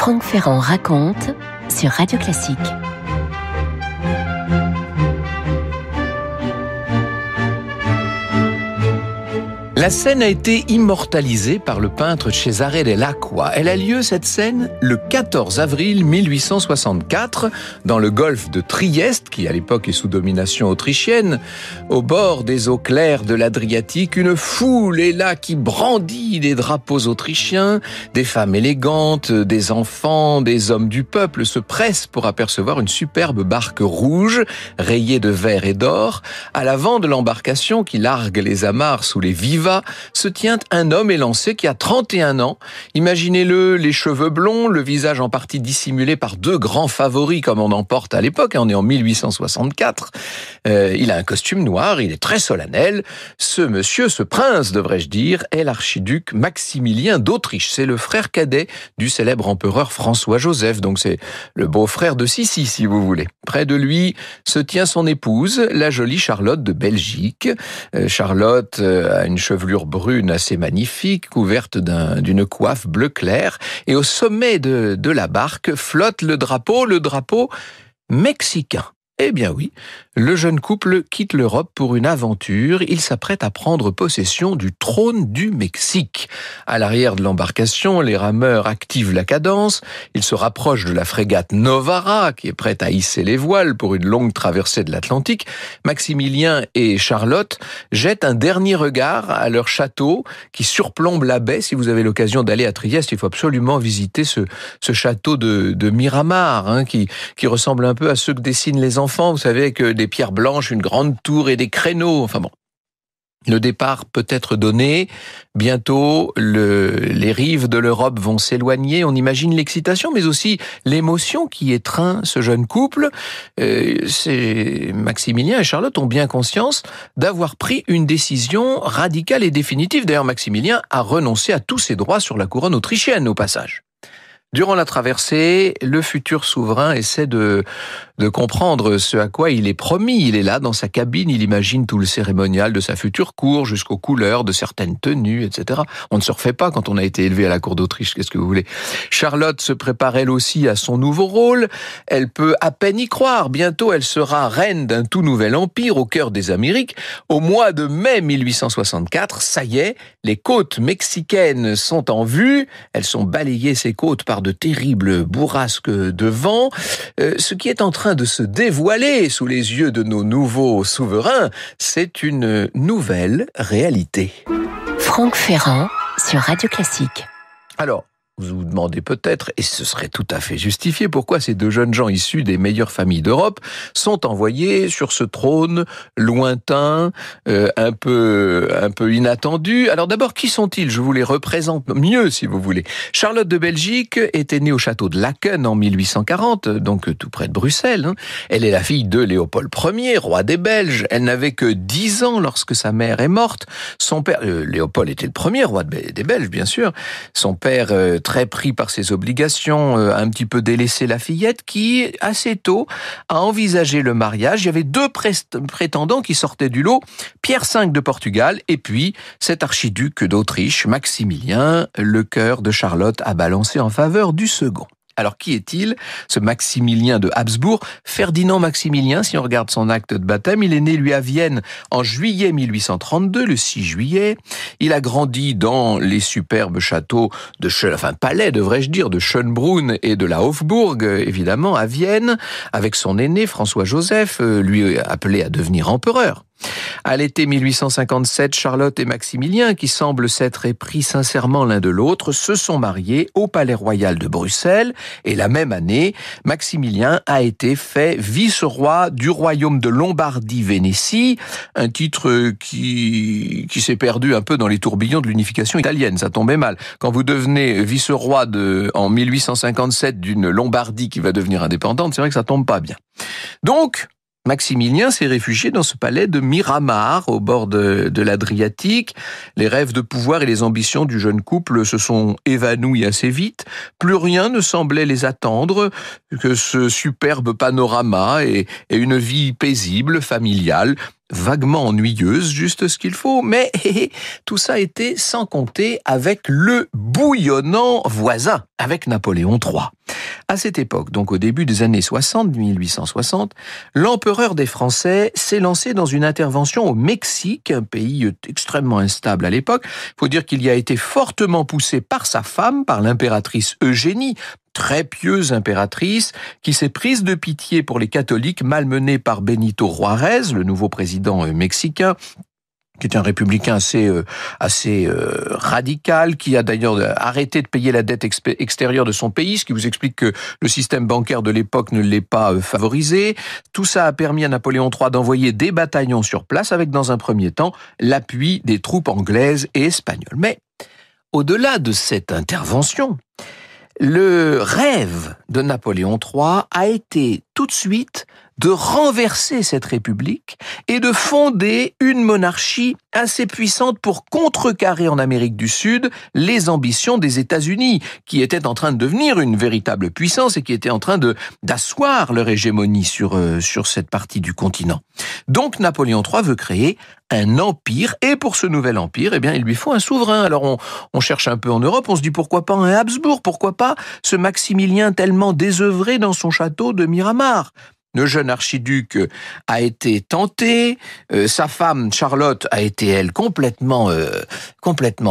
Franck Ferrand raconte sur Radio Classique. La scène a été immortalisée par le peintre Cesare Dell'Acqua. Elle a lieu, cette scène, le 14 avril 1864, dans le golfe de Trieste, qui à l'époque est sous domination autrichienne. Au bord des eaux claires de l'Adriatique, une foule est là qui brandit les drapeaux autrichiens. Des femmes élégantes, des enfants, des hommes du peuple se pressent pour apercevoir une superbe barque rouge, rayée de vert et d'or. À l'avant de l'embarcation qui largue les amarres sous les vivats, se tient un homme élancé qui a 31 ans. Imaginez-le, les cheveux blonds, le visage en partie dissimulé par deux grands favoris comme on en porte à l'époque, on est en 1864. Il a un costume noir, il est très solennel. Ce monsieur, ce prince devrais-je dire, est l'archiduc Maximilien d'Autriche. C'est le frère cadet du célèbre empereur François-Joseph, donc c'est le beau-frère de Sissi si vous voulez. Près de lui se tient son épouse, la jolie Charlotte de Belgique. Charlotte a une chevelure brune assez magnifique, couverte d'une coiffe bleu clair, et au sommet de la barque flotte le drapeau mexicain. Eh bien oui, le jeune couple quitte l'Europe pour une aventure. Il s'apprête à prendre possession du trône du Mexique. À l'arrière de l'embarcation, les rameurs activent la cadence. Ils se rapprochent de la frégate Novara, qui est prête à hisser les voiles pour une longue traversée de l'Atlantique. Maximilien et Charlotte jettent un dernier regard à leur château qui surplombe la baie. Si vous avez l'occasion d'aller à Trieste, il faut absolument visiter ce château de Miramar, qui ressemble un peu à ceux que dessinent les enfants, vous savez, avec des pierres blanches, une grande tour et des créneaux. Enfin bon, le départ peut être donné. Bientôt, les rives de l'Europe vont s'éloigner. On imagine l'excitation, mais aussi l'émotion qui étreint ce jeune couple. Maximilien et Charlotte ont bien conscience d'avoir pris une décision radicale et définitive. D'ailleurs, Maximilien a renoncé à tous ses droits sur la couronne autrichienne, au passage. Durant la traversée, le futur souverain essaie de comprendre ce à quoi il est promis. Il est là, dans sa cabine, il imagine tout le cérémonial de sa future cour, jusqu'aux couleurs de certaines tenues, etc. On ne se refait pas quand on a été élevé à la cour d'Autriche, qu'est-ce que vous voulez. Charlotte se prépare elle aussi à son nouveau rôle. Elle peut à peine y croire. Bientôt, elle sera reine d'un tout nouvel empire au cœur des Amériques. Au mois de mai 1864, ça y est, les côtes mexicaines sont en vue. Elles sont balayées, ces côtes, par de terribles bourrasques de vent. Ce qui est en train de se dévoiler sous les yeux de nos nouveaux souverains, c'est une nouvelle réalité. Franck Ferrand sur Radio Classique. Alors, vous vous demandez peut-être, et ce serait tout à fait justifié, pourquoi ces deux jeunes gens issus des meilleures familles d'Europe sont envoyés sur ce trône lointain, un peu inattendu. Alors d'abord, qui sont-ils ? Je vous les représente mieux, si vous voulez. Charlotte de Belgique était née au château de Laeken en 1840, donc tout près de Bruxelles. Elle est la fille de Léopold Ier, roi des Belges. Elle n'avait que 10 ans lorsque sa mère est morte. Son père, Léopold était le premier roi des Belges, bien sûr. Son père, très pris par ses obligations, a un petit peu délaissé la fillette qui, assez tôt, a envisagé le mariage. Il y avait deux prétendants qui sortaient du lot, Pierre V de Portugal et puis cet archiduc d'Autriche, Maximilien. Le cœur de Charlotte a balancé en faveur du second. Alors, qui est-il, ce Maximilien de Habsbourg ? Ferdinand Maximilien, si on regarde son acte de baptême, il est né, lui, à Vienne en juillet 1832, le 6 juillet. Il a grandi dans les superbes châteaux palais, devrais-je dire, de Schönbrunn et de la Hofburg, évidemment, à Vienne, avec son aîné, François-Joseph, lui appelé à devenir empereur. À l'été 1857, Charlotte et Maximilien, qui semblent s'être épris sincèrement l'un de l'autre, se sont mariés au Palais Royal de Bruxelles. Et la même année, Maximilien a été fait vice-roi du royaume de Lombardie-Vénétie, un titre qui s'est perdu un peu dans les tourbillons de l'unification italienne. Ça tombait mal. Quand vous devenez vice-roi en 1857 d'une Lombardie qui va devenir indépendante, c'est vrai que ça tombe pas bien. Donc, Maximilien s'est réfugié dans ce palais de Miramar, au bord de l'Adriatique. Les rêves de pouvoir et les ambitions du jeune couple se sont évanouis assez vite. Plus rien ne semblait les attendre que ce superbe panorama et une vie paisible, familiale, vaguement ennuyeuse, juste ce qu'il faut, mais tout ça était sans compter avec le bouillonnant voisin, avec Napoléon III. À cette époque, donc au début des années 1860, l'empereur des Français s'est lancé dans une intervention au Mexique, un pays extrêmement instable à l'époque. Il faut dire qu'il y a été fortement poussé par sa femme, par l'impératrice Eugénie, très pieuse impératrice, qui s'est prise de pitié pour les catholiques malmenés par Benito Juárez, le nouveau président mexicain, qui est un républicain assez radical, qui a d'ailleurs arrêté de payer la dette extérieure de son pays, ce qui vous explique que le système bancaire de l'époque ne l'est pas favorisé. Tout ça a permis à Napoléon III d'envoyer des bataillons sur place, avec dans un premier temps l'appui des troupes anglaises et espagnoles. Mais au-delà de cette intervention, le rêve de Napoléon III a été tout de suite de renverser cette république et de fonder une monarchie assez puissante pour contrecarrer en Amérique du Sud les ambitions des États-Unis, qui étaient en train de devenir une véritable puissance et qui étaient en train d'asseoir leur hégémonie sur cette partie du continent. Donc Napoléon III veut créer un empire, et pour ce nouvel empire, eh bien, il lui faut un souverain. Alors on cherche un peu en Europe, on se dit pourquoi pas un Habsbourg, pourquoi pas ce Maximilien tellement désœuvré dans son château de Miramar. Le jeune archiduc a été tenté, sa femme Charlotte a été, elle, complètement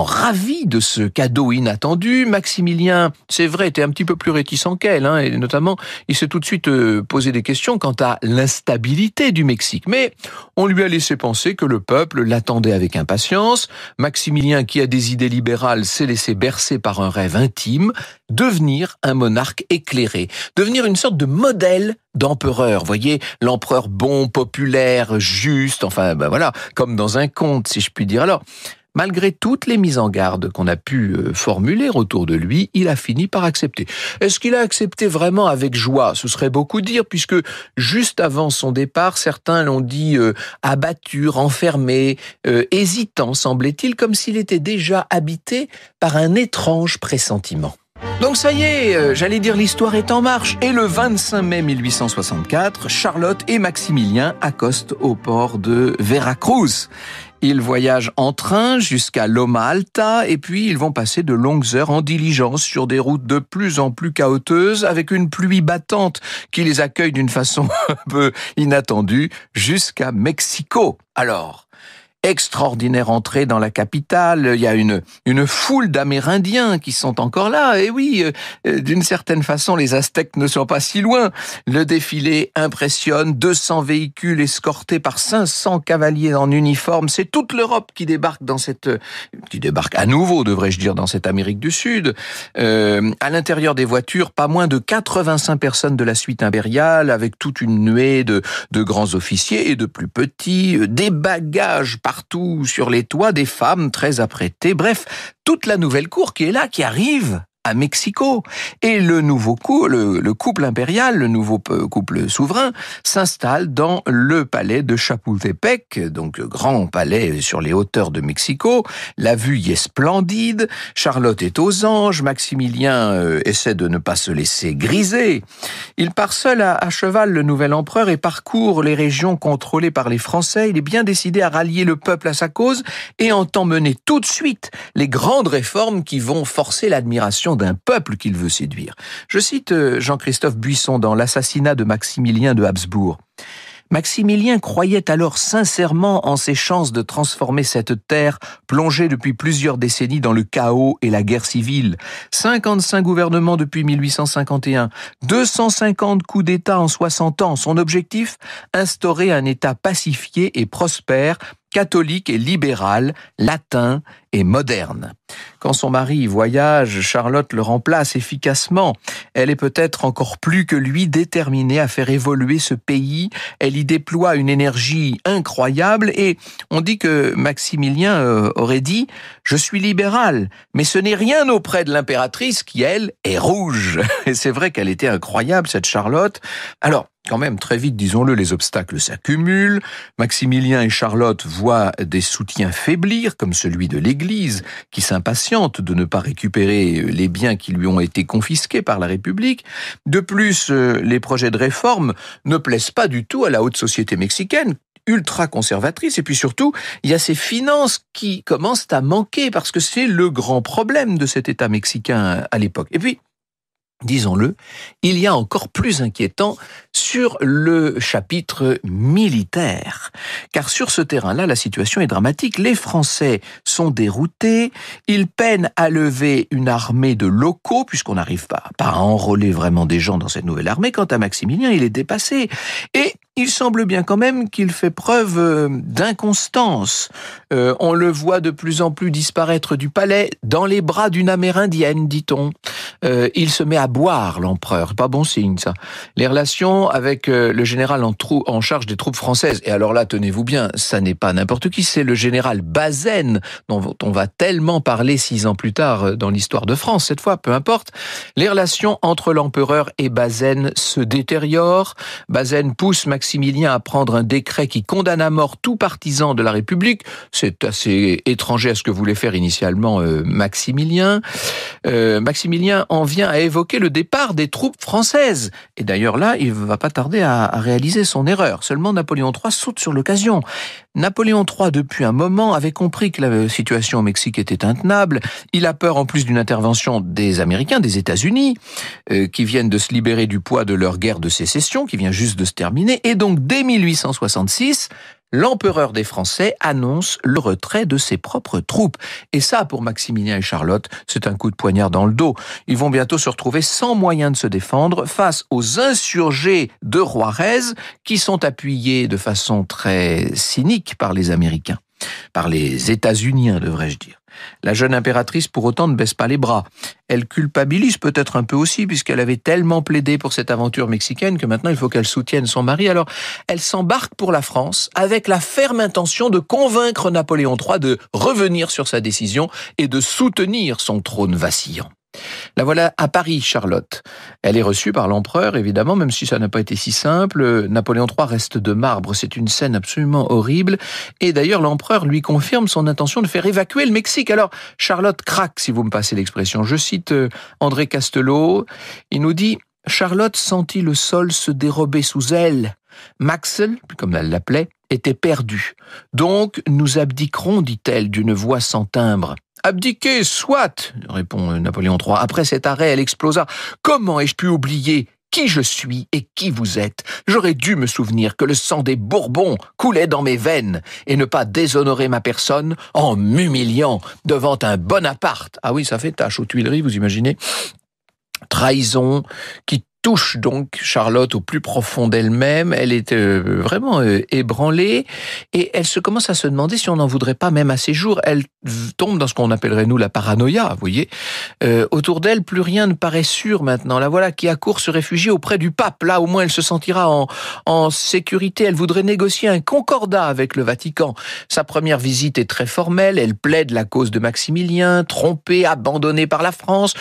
ravie de ce cadeau inattendu. Maximilien, c'est vrai, était un petit peu plus réticent qu'elle, et notamment, il s'est tout de suite posé des questions quant à l'instabilité du Mexique. Mais on lui a laissé penser que le peuple l'attendait avec impatience. Maximilien, qui a des idées libérales, s'est laissé bercer par un rêve intime, devenir un monarque éclairé, devenir une sorte de modèle d'empereur. Vous voyez, l'empereur bon, populaire, juste, enfin, voilà, comme dans un conte, si je puis dire. Alors, malgré toutes les mises en garde qu'on a pu formuler autour de lui, il a fini par accepter. Est-ce qu'il a accepté vraiment avec joie ? Ce serait beaucoup dire, puisque juste avant son départ, certains l'ont dit abattu, renfermé, hésitant, semblait-il, comme s'il était déjà habité par un étrange pressentiment. Donc ça y est, j'allais dire l'histoire est en marche. Et le 25 mai 1864, Charlotte et Maximilien accostent au port de Veracruz. Ils voyagent en train jusqu'à Loma Alta et puis ils vont passer de longues heures en diligence sur des routes de plus en plus chaotiques avec une pluie battante qui les accueille d'une façon un peu inattendue jusqu'à Mexico. Alors, extraordinaire entrée dans la capitale, il y a une foule d'Amérindiens qui sont encore là, et oui, d'une certaine façon, les Aztèques ne sont pas si loin. Le défilé impressionne, 200 véhicules escortés par 500 cavaliers en uniforme, c'est toute l'Europe qui débarque qui débarque à nouveau, devrais-je dire, dans cette Amérique du Sud. À l'intérieur des voitures, pas moins de 85 personnes de la suite impériale, avec toute une nuée de grands officiers et de plus petits, des bagages partout sur les toits, des femmes très apprêtées, bref, toute la nouvelle cour qui est là, qui arrive à Mexico. Et le nouveau le couple impérial, le nouveau couple souverain, s'installe dans le palais de Chapultepec, donc grand palais sur les hauteurs de Mexico. La vue y est splendide, Charlotte est aux anges, Maximilien essaie de ne pas se laisser griser. Il part seul à cheval, le nouvel empereur, et parcourt les régions contrôlées par les Français. Il est bien décidé à rallier le peuple à sa cause et entend mener tout de suite les grandes réformes qui vont forcer l'admiration d'un peuple qu'il veut séduire. Je cite Jean-Christophe Buisson dans L'assassinat de Maximilien de Habsbourg. Maximilien croyait alors sincèrement en ses chances de transformer cette terre plongée depuis plusieurs décennies dans le chaos et la guerre civile. 55 gouvernements depuis 1851, 250 coups d'État en 60 ans. Son objectif ? Instaurer un État pacifié et prospère, catholique et libéral, latin et moderne. Quand son mari voyage, Charlotte le remplace efficacement. Elle est peut-être encore plus que lui déterminée à faire évoluer ce pays. Elle y déploie une énergie incroyable et on dit que Maximilien aurait dit « Je suis libéral, mais ce n'est rien auprès de l'impératrice qui, elle, est rouge ». Et c'est vrai qu'elle était incroyable, cette Charlotte. Alors, quand même, très vite, disons-le, les obstacles s'accumulent. Maximilien et Charlotte voient des soutiens faiblir, comme celui de l'Église, qui s'impatiente de ne pas récupérer les biens qui lui ont été confisqués par la République. De plus, les projets de réforme ne plaisent pas du tout à la haute société mexicaine, ultra conservatrice, et puis surtout, il y a ces finances qui commencent à manquer, parce que c'est le grand problème de cet État mexicain à l'époque. Et puis, disons-le, il y a encore plus inquiétant sur le chapitre militaire. Car sur ce terrain-là, la situation est dramatique. Les Français sont déroutés, ils peinent à lever une armée de locaux, puisqu'on n'arrive pas à enrôler vraiment des gens dans cette nouvelle armée. Quant à Maximilien, il est dépassé. Et il semble bien quand même qu'il fait preuve d'inconstance. On le voit de plus en plus disparaître du palais dans les bras d'une amérindienne, dit-on. Il se met à boire, l'empereur. Pas bon signe, ça. Les relations avec le général en charge des troupes françaises, et alors là, tenez-vous bien, ça n'est pas n'importe qui, c'est le général Bazaine, dont on va tellement parler 6 ans plus tard dans l'histoire de France, cette fois, peu importe. Les relations entre l'empereur et Bazaine se détériorent. Bazaine pousse Maximilien à prendre un décret qui condamne à mort tout partisan de la République. C'est assez étranger à ce que voulait faire initialement Maximilien. Maximilien en vient à évoquer le départ des troupes françaises. Et d'ailleurs là, il ne va pas tarder à réaliser son erreur. Seulement Napoléon III saute sur l'occasion. Napoléon III, depuis un moment, avait compris que la situation au Mexique était intenable. Il a peur en plus d'une intervention des Américains, des États-Unis, qui viennent de se libérer du poids de leur guerre de sécession, qui vient juste de se terminer. Et donc, dès 1866, l'empereur des Français annonce le retrait de ses propres troupes. Et ça, pour Maximilien et Charlotte, c'est un coup de poignard dans le dos. Ils vont bientôt se retrouver sans moyen de se défendre face aux insurgés de Juárez qui sont appuyés de façon très cynique par les Américains. Par les États-Uniens, devrais-je dire. La jeune impératrice, pour autant, ne baisse pas les bras. Elle culpabilise peut-être un peu aussi, puisqu'elle avait tellement plaidé pour cette aventure mexicaine que maintenant il faut qu'elle soutienne son mari. Alors, elle s'embarque pour la France avec la ferme intention de convaincre Napoléon III de revenir sur sa décision et de soutenir son trône vacillant. La voilà à Paris, Charlotte. Elle est reçue par l'empereur, évidemment, même si ça n'a pas été si simple. Napoléon III reste de marbre, c'est une scène absolument horrible. Et d'ailleurs, l'empereur lui confirme son intention de faire évacuer le Mexique. Alors, Charlotte craque, si vous me passez l'expression. Je cite André Castelot, il nous dit « Charlotte sentit le sol se dérober sous elle. Maxel, comme elle l'appelait, était perdu. Donc, nous abdiquerons, dit-elle d'une voix sans timbre. » Abdiquer, soit, répond Napoléon III. Après cet arrêt, elle explosa. Comment ai-je pu oublier qui je suis et qui vous êtes? J'aurais dû me souvenir que le sang des Bourbons coulait dans mes veines et ne pas déshonorer ma personne en m'humiliant devant un Bonaparte. Ah oui, ça fait tache aux Tuileries, vous imaginez? Trahison qui touche donc Charlotte au plus profond d'elle-même. Elle est vraiment ébranlée et elle se commence à se demander si on n'en voudrait pas même à ses jours. Elle tombe dans ce qu'on appellerait nous la paranoïa, vous voyez. Autour d'elle, plus rien ne paraît sûr maintenant. La voilà qui accourt se réfugier auprès du pape. Là, au moins, elle se sentira en sécurité. Elle voudrait négocier un concordat avec le Vatican. Sa première visite est très formelle. Elle plaide la cause de Maximilien, trompé, abandonné par la France.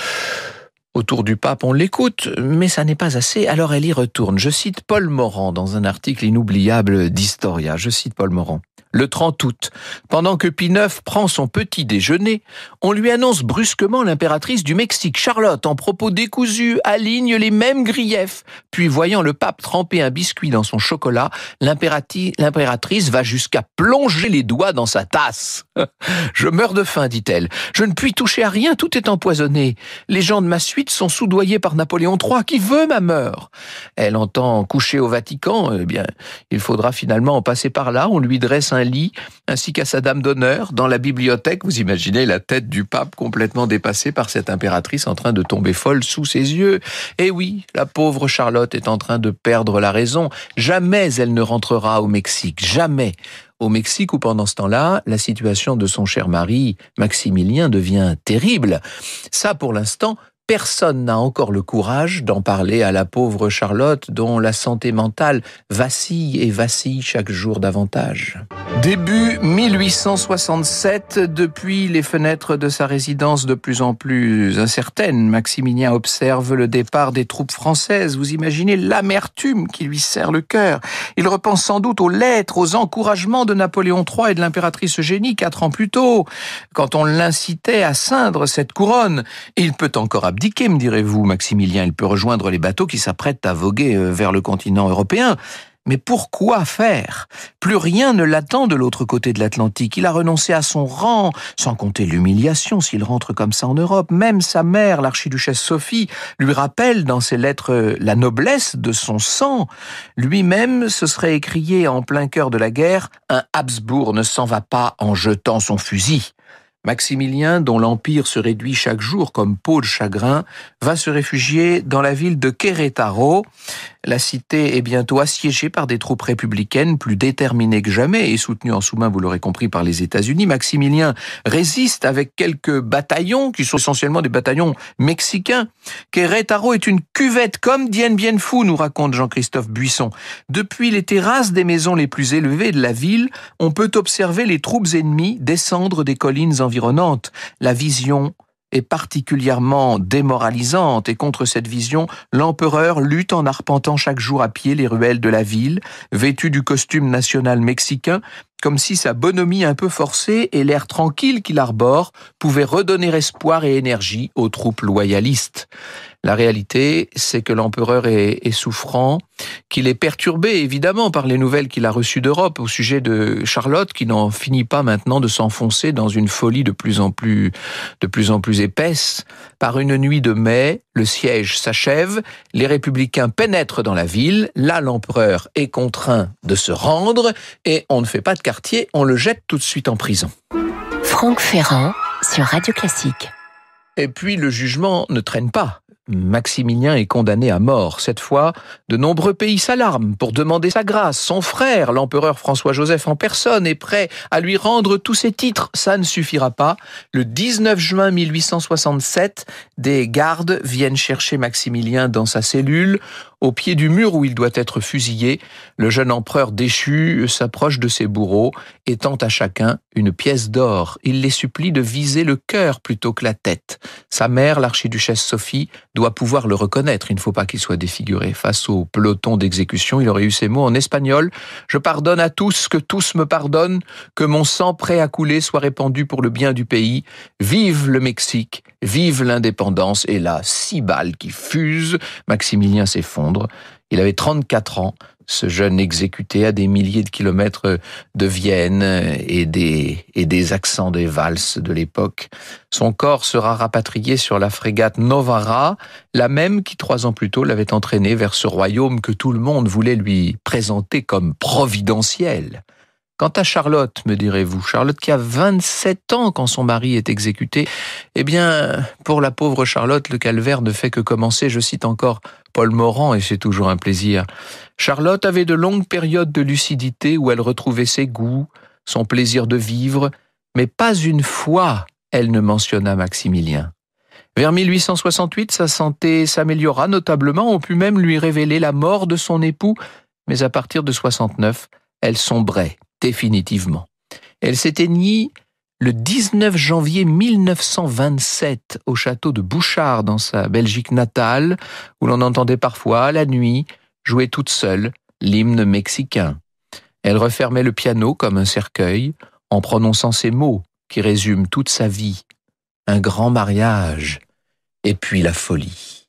Autour du pape, on l'écoute, mais ça n'est pas assez, alors elle y retourne. Je cite Paul Morand dans un article inoubliable d'Historia. Je cite Paul Morand. Le 30 août, pendant que Pie IX prend son petit déjeuner, on lui annonce brusquement l'impératrice du Mexique. Charlotte, en propos décousus, aligne les mêmes griefs. Puis, voyant le pape tremper un biscuit dans son chocolat, l'impératrice va jusqu'à plonger les doigts dans sa tasse. « Je meurs de faim, dit-elle. Je ne puis toucher à rien, tout est empoisonné. Les gens de ma suite sont soudoyés par Napoléon III, qui veut ma mort. » Elle entend coucher au Vatican. Eh bien, il faudra finalement en passer par là. On lui dresse un lit, ainsi qu'à sa dame d'honneur. Dans la bibliothèque, vous imaginez la tête du pape complètement dépassée par cette impératrice en train de tomber folle sous ses yeux. Et oui, la pauvre Charlotte est en train de perdre la raison. Jamais elle ne rentrera au Mexique, jamais. Au Mexique, où pendant ce temps-là, la situation de son cher mari, Maximilien, devient terrible. Ça, pour l'instant, personne n'a encore le courage d'en parler à la pauvre Charlotte dont la santé mentale vacille et vacille chaque jour davantage. Début 1867, depuis les fenêtres de sa résidence de plus en plus incertaines, Maximilien observe le départ des troupes françaises. Vous imaginez l'amertume qui lui serre le cœur. Il repense sans doute aux lettres, aux encouragements de Napoléon III et de l'impératrice Eugénie 4 ans plus tôt, quand on l'incitait à ceindre cette couronne. Et il peut encore abdiquer, me direz-vous, Maximilien. Il peut rejoindre les bateaux qui s'apprêtent à voguer vers le continent européen. Mais pourquoi faire? Plus rien ne l'attend de l'autre côté de l'Atlantique. Il a renoncé à son rang, sans compter l'humiliation s'il rentre comme ça en Europe. Même sa mère, l'archiduchesse Sophie, lui rappelle dans ses lettres la noblesse de son sang. Lui-même se serait écrié en plein cœur de la guerre « Un Habsbourg ne s'en va pas en jetant son fusil ». Maximilien, dont l'empire se réduit chaque jour comme peau de chagrin, va se réfugier dans la ville de Querétaro. La cité est bientôt assiégée par des troupes républicaines plus déterminées que jamais et soutenues en sous-main, vous l'aurez compris, par les États-Unis. Maximilien résiste avec quelques bataillons qui sont essentiellement des bataillons mexicains. Querétaro est une cuvette comme Dien Bien Phu, nous raconte Jean-Christophe Buisson. Depuis les terrasses des maisons les plus élevées de la ville, on peut observer les troupes ennemies descendre des collines environnantes. La vision est particulièrement démoralisante et contre cette vision, l'empereur lutte en arpentant chaque jour à pied les ruelles de la ville, vêtu du costume national mexicain, comme si sa bonhomie un peu forcée et l'air tranquille qu'il arbore pouvaient redonner espoir et énergie aux troupes loyalistes. La réalité, c'est que l'empereur est souffrant, qu'il est perturbé évidemment par les nouvelles qu'il a reçues d'Europe au sujet de Charlotte, qui n'en finit pas maintenant de s'enfoncer dans une folie de plus en plus épaisse. Par une nuit de mai, le siège s'achève, les républicains pénètrent dans la ville, là l'empereur est contraint de se rendre et on ne fait pas de quartier, on le jette tout de suite en prison. Franck Ferrand sur Radio Classique. Et puis le jugement ne traîne pas. Maximilien est condamné à mort. Cette fois, de nombreux pays s'alarment pour demander sa grâce. Son frère, l'empereur François-Joseph en personne, est prêt à lui rendre tous ses titres. Ça ne suffira pas. Le 19 juin 1867, des gardes viennent chercher Maximilien dans sa cellule. Au pied du mur où il doit être fusillé, le jeune empereur déchu s'approche de ses bourreaux et tend à chacun une pièce d'or. Il les supplie de viser le cœur plutôt que la tête. Sa mère, l'archiduchesse Sophie, doit pouvoir le reconnaître. Il ne faut pas qu'il soit défiguré. Face au peloton d'exécution, il aurait eu ces mots en espagnol. « Je pardonne à tous, que tous me pardonnent, que mon sang prêt à couler soit répandu pour le bien du pays. Vive le Mexique, vive l'indépendance !» Et là, 6 balles qui fusent. Maximilien s'effondre. Il avait 34 ans, ce jeune exécuté à des milliers de kilomètres de Vienne et des accents des valses de l'époque. Son corps sera rapatrié sur la frégate Novara, la même qui 3 ans plus tôt l'avait entraîné vers ce royaume que tout le monde voulait lui présenter comme providentiel. Quant à Charlotte, me direz-vous, Charlotte qui a 27 ans quand son mari est exécuté, eh bien, pour la pauvre Charlotte, le calvaire ne fait que commencer, je cite encore Paul Morand, et c'est toujours un plaisir. Charlotte avait de longues périodes de lucidité où elle retrouvait ses goûts, son plaisir de vivre, mais pas une fois elle ne mentionna Maximilien. Vers 1868, sa santé s'améliora notablement, on put même lui révéler la mort de son époux, mais à partir de 69, elle sombrait définitivement. Elle s'éteignit le 19 janvier 1927 au château de Bouchard dans sa Belgique natale, où l'on entendait parfois, la nuit, jouer toute seule l'hymne mexicain. Elle refermait le piano comme un cercueil en prononçant ces mots qui résument toute sa vie. Un grand mariage et puis la folie.